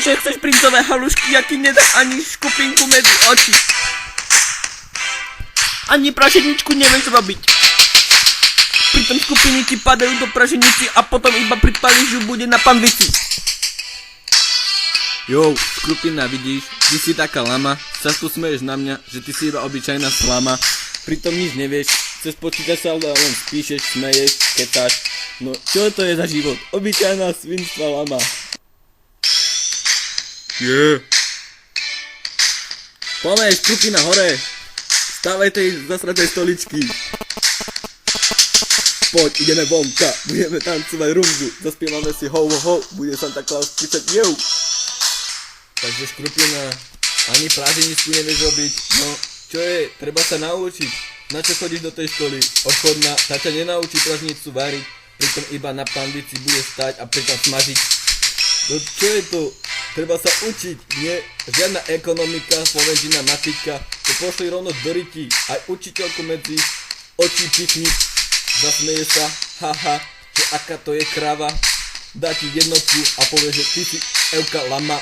že chceš princové halušky, aký nedá ani škupinku medzi oči. Ani praženičku nevieš robiť. Pritom skupiny ti padajú do praženici a potom iba pripališ ju bude na panvici. Jo, Škrupina, vidíš, ty si taká lama, sa tu smeješ na mňa, že ty si iba obyčajná slama. Pritom nič nevieš, cez počítač sa len spíšeš, smeješ, ketáš. No čo to je za život? Obyčajná svinstva lama. Poďme, Škrupina, hore! Stávaj tej zasratej stoličky. Poď, ideme vonka, budeme tancovať rumbu, zaspievame si ho ho ho, bude Santa Claus kričať jau. Takže Škrupina, ani práženičku nevieš robiť, no čo je, treba sa naučiť. Na čo chodíš do tej školy? Obchodná, tá ťa nenaučí praženicu variť, pritom iba na panvici bude stať a pritom smažiť. No čo je to? Treba sa učiť, nie? Žiadna ekonomika, slovenčina, matika, to pošli rovno do ryti, aj učiteľku medzi oči pichni. Zasmeje sa, haha, že aká to je kráva, dá ti jednotku a povie, že ty si Evka lama.